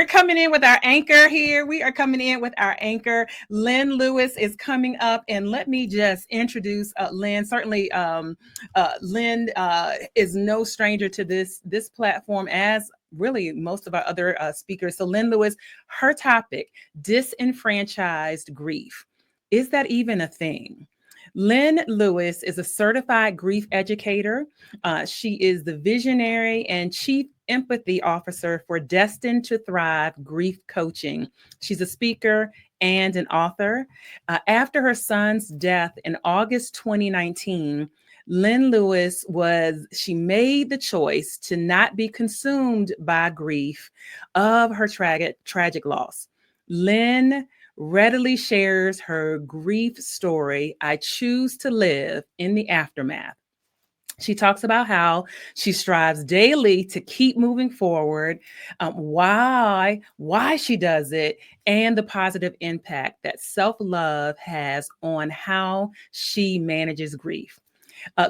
We're coming in with our anchor here. We are coming in with our anchor. Lynn Lewis is coming up, and let me just introduce Lynn. Certainly, Lynn is no stranger to this platform, as really most of our other speakers. So, Lynn Lewis, her topic: disenfranchised grief. Is that even a thing? Lynn Lewis is a certified grief educator. She is the visionary and chief empathy officer for Destined to Thrive Grief Coaching. She's a speaker and an author. After her son's death in August 2019, Lynn Lewis she made the choice to not be consumed by grief of her tragic loss. Lynn readily shares her grief story, I Choose to Live in the Aftermath. She talks about how she strives daily to keep moving forward, why she does it, and the positive impact that self-love has on how she manages grief.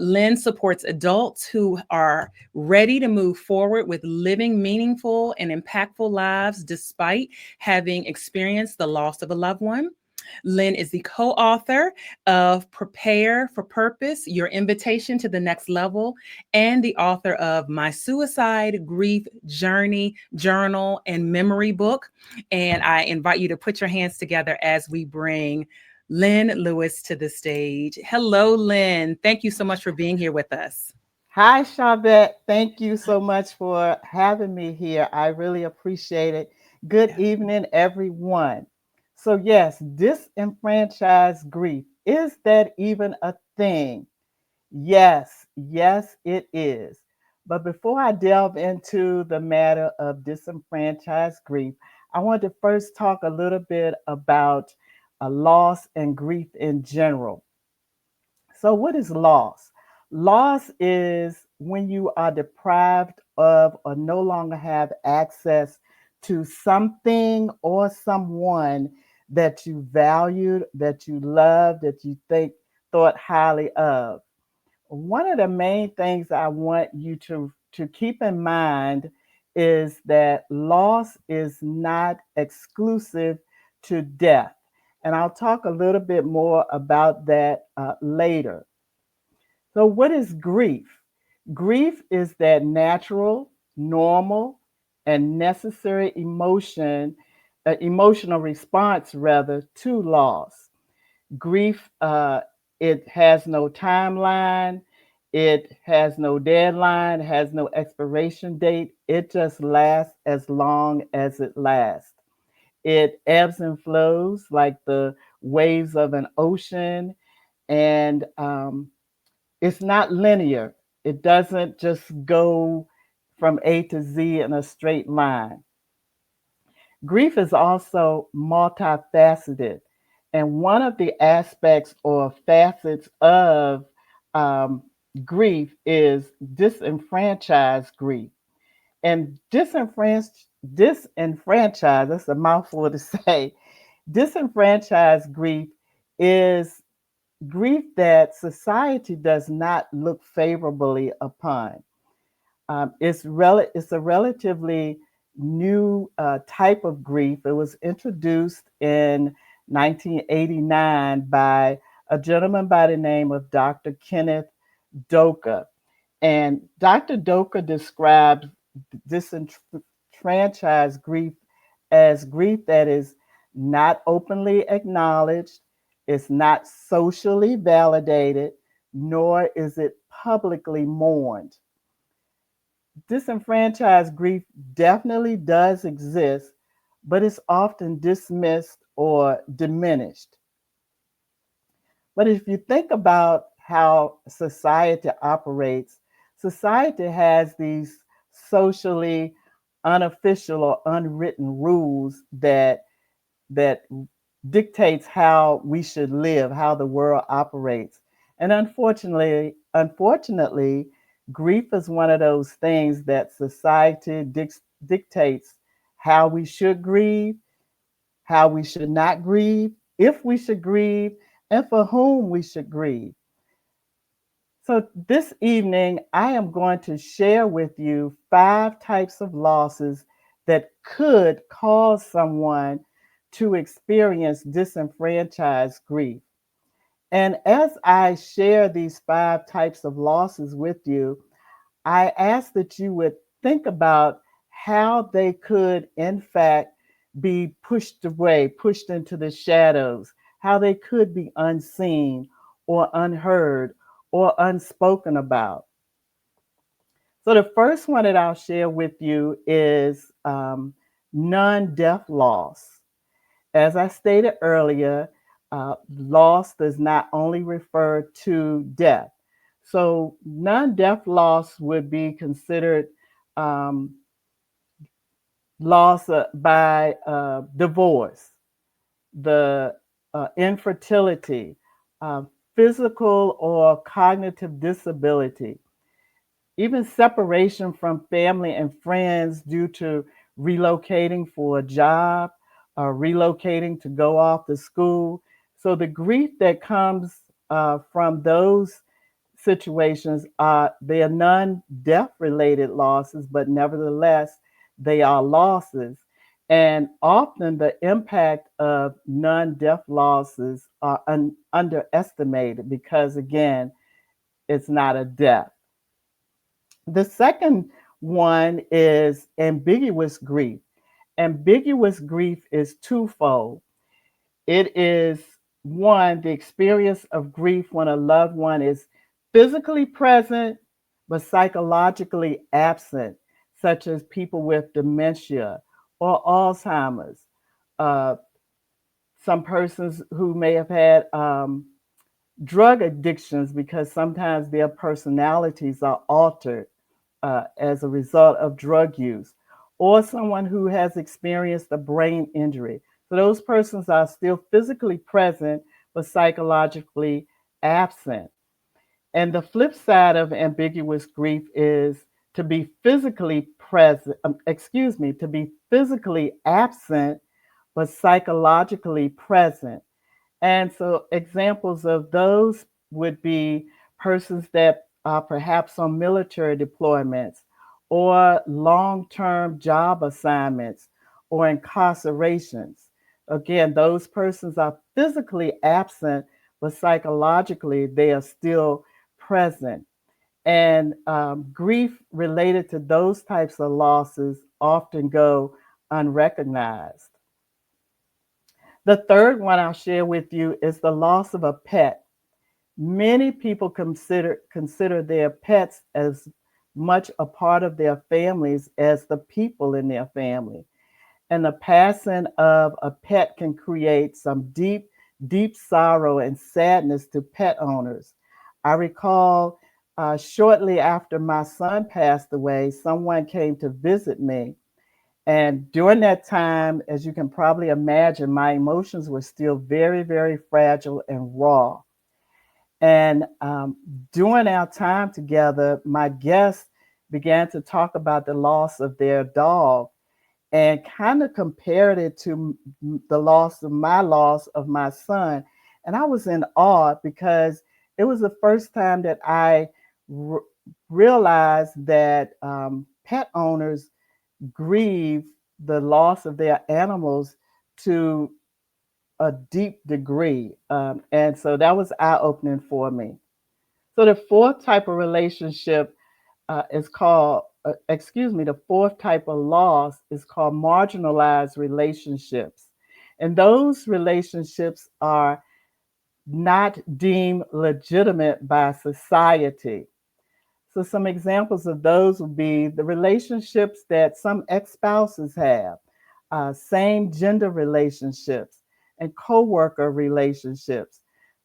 Lynn supports adults who are ready to move forward with living meaningful and impactful lives despite having experienced the loss of a loved one. Lynn is the co author of Prepare for Purpose, Your Invitation to the Next Level, and the author of My Suicide Grief Journey Journal and Memory Book. And I invite you to put your hands together as we bring Lynn Lewis to the stage. Hello, Lynn. Thank you so much for being here with us. Hi, Chavette. Thank you so much for having me here. I really appreciate it. Good Yeah. evening, everyone. So, yes, disenfranchised grief. Is that even a thing? Yes, it is. But before I delve into the matter of disenfranchised grief, I want to first talk a little bit about loss and grief in general. So, what is loss? Loss is when you are deprived of or no longer have access to something or someone that you valued, that you loved, that you thought highly of. One of the main things I want you to keep in mind is that loss is not exclusive to death. And I'll talk a little bit more about that later. So, what is grief? Grief is that natural, normal, and necessary emotional response, rather, to loss. Grief, it has no timeline, it has no deadline, has no expiration date. It just lasts as long as it lasts. It ebbs and flows like the waves of an ocean, and it's not linear. It doesn't just go from A to Z in a straight line. Grief is also multifaceted. And one of the aspects or facets of um, grief is disenfranchised grief. And disenfranchised, that's a mouthful to say. Disenfranchised grief is grief that society does not look favorably upon. It's a relatively new type of grief. It was introduced in 1989 by a gentleman by the name of Dr. Kenneth Doka. And Dr. Doka described disenfranchised grief as grief that is not openly acknowledged, it's not socially validated, nor is it publicly mourned. Disenfranchised grief definitely does exist, but it's often dismissed or diminished. But if you think about how society operates, society has these socially unofficial or unwritten rules that dictates how we should live, how the world operates. And unfortunately, grief is one of those things that society dictates how we should grieve, how we should not grieve, if we should grieve, and for whom we should grieve. So, this evening, I am going to share with you 5 types of losses that could cause someone to experience disenfranchised grief. And as I share these 5 types of losses with you, I ask that you would think about how they could, in fact, be pushed away, pushed into the shadows, how they could be unseen or unheard or unspoken about. So, the first one that I'll share with you is non death loss. As I stated earlier, loss does not only refer to death. So, non death loss would be considered um, loss by divorce, the infertility, uh, physical or cognitive disability, even separation from family and friends due to relocating for a job or relocating to go off to school. So the grief that comes from those situations are they are non-death related losses, but nevertheless they are losses. And often the impact of non-death losses are underestimated because again, it's not a death. The second one is ambiguous grief. Ambiguous grief is twofold. It is one, the experience of grief when a loved one is physically present but psychologically absent, such as people with dementia or Alzheimer's. Uh, some persons who may have had drug addictions because sometimes their personalities are altered as a result of drug use, or someone who has experienced a brain injury. So those persons are still physically present but psychologically absent. And the flip side of ambiguous grief is to be physically present, to be physically absent but psychologically present. And so examples of those would be persons that are perhaps on military deployments or long-term job assignments or incarcerations. Again, those persons are physically absent, but psychologically they are still present. And grief related to those types of losses often go unrecognized. The third one I'll share with you is the loss of a pet. Many people consider their pets as much a part of their families as the people in their family. And the passing of a pet can create some deep, deep sorrow and sadness to pet owners. I recall shortly after my son passed away, someone came to visit me, and during that time, as you can probably imagine, my emotions were still very, very fragile and raw. And during our time together, my guests began to talk about the loss of their dog and kind of compared it to the loss of my son. And I was in awe because it was the first time that I r- realized that pet owners grieve the loss of their animals to a deep degree. And so that was eye opening for me. So the fourth type of relationship is called, the fourth type of loss is called marginalized relationships. And those relationships are not deemed legitimate by society. So, some examples of those would be the relationships that some ex spouses have, same gender relationships, and co worker relationships.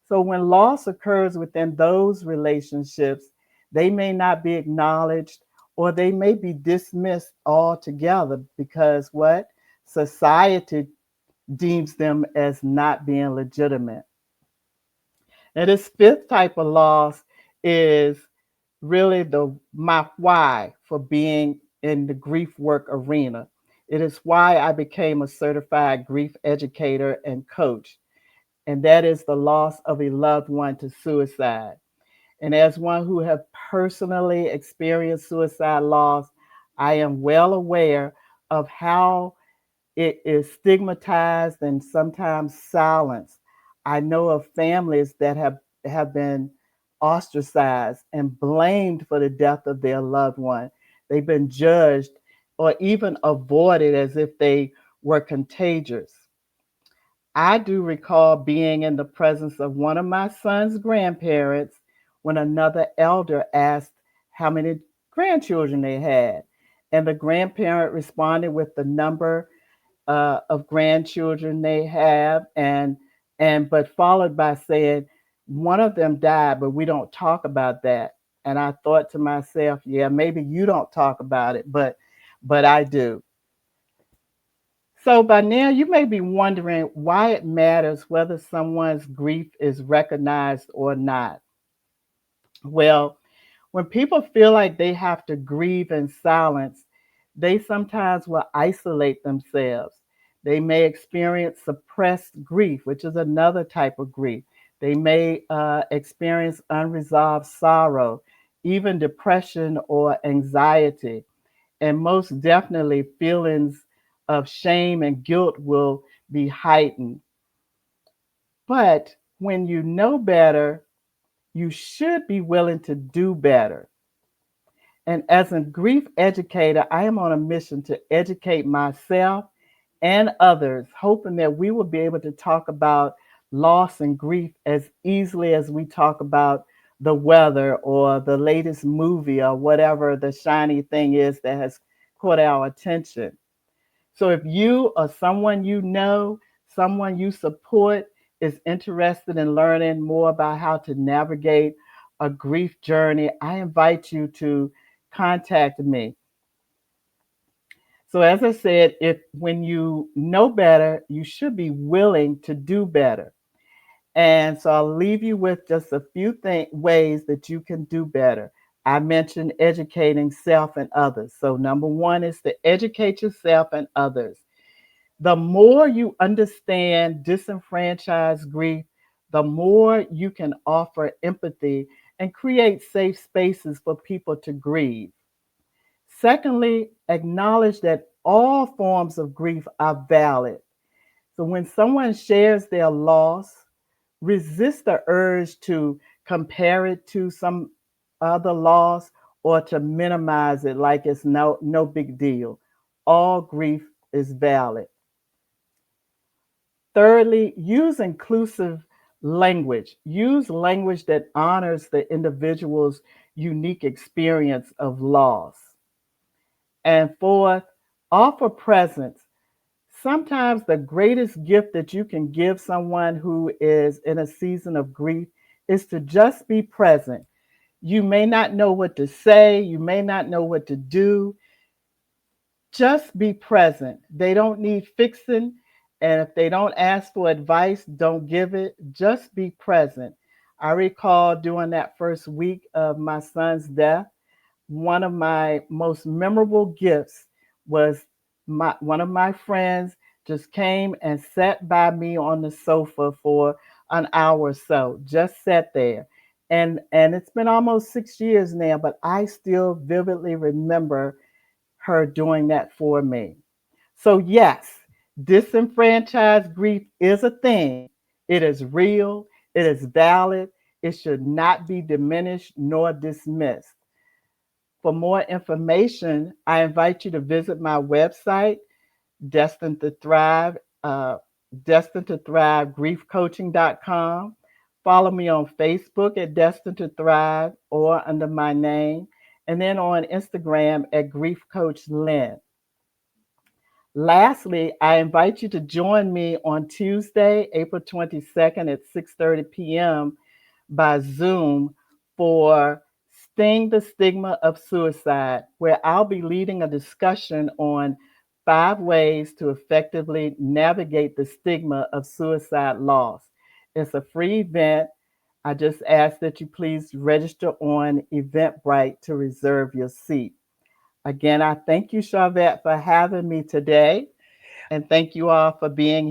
So, when loss occurs within those relationships, they may not be acknowledged or they may be dismissed altogether because what? Society deems them as not being legitimate. Now, this fifth type of loss is really the my why for being in the grief work arena. It is why I became a certified grief educator and coach, and that is the loss of a loved one to suicide. And as one who have, personally, experienced suicide loss, I am well aware of the of how it is stigmatized and sometimes silenced. I know of families that have been ostracized and blamed for the death of their loved one. They've been judged or even avoided as if they were contagious. I do recall being in the presence of one of my son's grandparents when another elder asked how many grandchildren they had. And the grandparent responded with the number of grandchildren they have, and but followed by saying, one of them died, but we don't talk about that. And I thought to myself, yeah, maybe you don't talk about it, but I do. So by now, you may be wondering why it matters whether someone's grief is recognized or not. Well, when people feel like they have to grieve in silence, they sometimes will isolate themselves. They may experience suppressed grief, which is another type of grief. They may experience unresolved sorrow, even depression or anxiety. And most definitely, feelings of shame and guilt will be heightened. But when you know better, you should be willing to do better. And as a grief educator, I am on a mission to educate myself and others, hoping that we will be able to talk about loss and grief as easily as we talk about the weather or the latest movie or whatever the shiny thing is that has caught our attention. So if you or someone you know, someone you support is interested in learning more about how to navigate a grief journey, I invite you to contact me. So as I said, if when you know better, you should be willing to do better. And so I'll leave you with just a few ways that you can do better. I mentioned educating self and others. So number one is to educate yourself and others. The more you understand disenfranchised grief, the more you can offer empathy and create safe spaces for people to grieve. Secondly, acknowledge that all forms of grief are valid. So when someone shares their loss, resist the urge to compare it to some other loss or to minimize it like it's no big deal. All grief is valid. Thirdly, use inclusive language. Use language that honors the individual's unique experience of loss. And fourth, offer presence. Sometimes the greatest gift that you can give someone who is in a season of grief is to just be present. You may not know what to say, you may not know what to do, just be present. They don't need fixing. And if they don't ask for advice, don't give it. Just be present. I recall during that first week of my son's death, one of my most memorable gifts was one of my friends just came and sat by me on the sofa for an hour or so, just sat there. And it's been almost 6 years now, but I still vividly remember her doing that for me. So, yes, disenfranchised grief is a thing. It is real, it is valid, it should not be diminished nor dismissed. For more information, I invite you to visit my website, Destined to Thrive, Destined to Thrive griefcoaching.com. Follow me on Facebook at Destined to Thrive or under my name, and then on Instagram at Grief Coach Lynn. Lastly, I invite you to join me on Tuesday, April 22nd at 6:30 p.m. by Zoom for Sting the Stigma of Suicide, where I'll be leading a discussion on 5 ways to effectively navigate the stigma of suicide loss. It's a free event. I just ask that you please register on Eventbrite to reserve your seat. Again, I thank you, Charvette, for having me today. And thank you all for being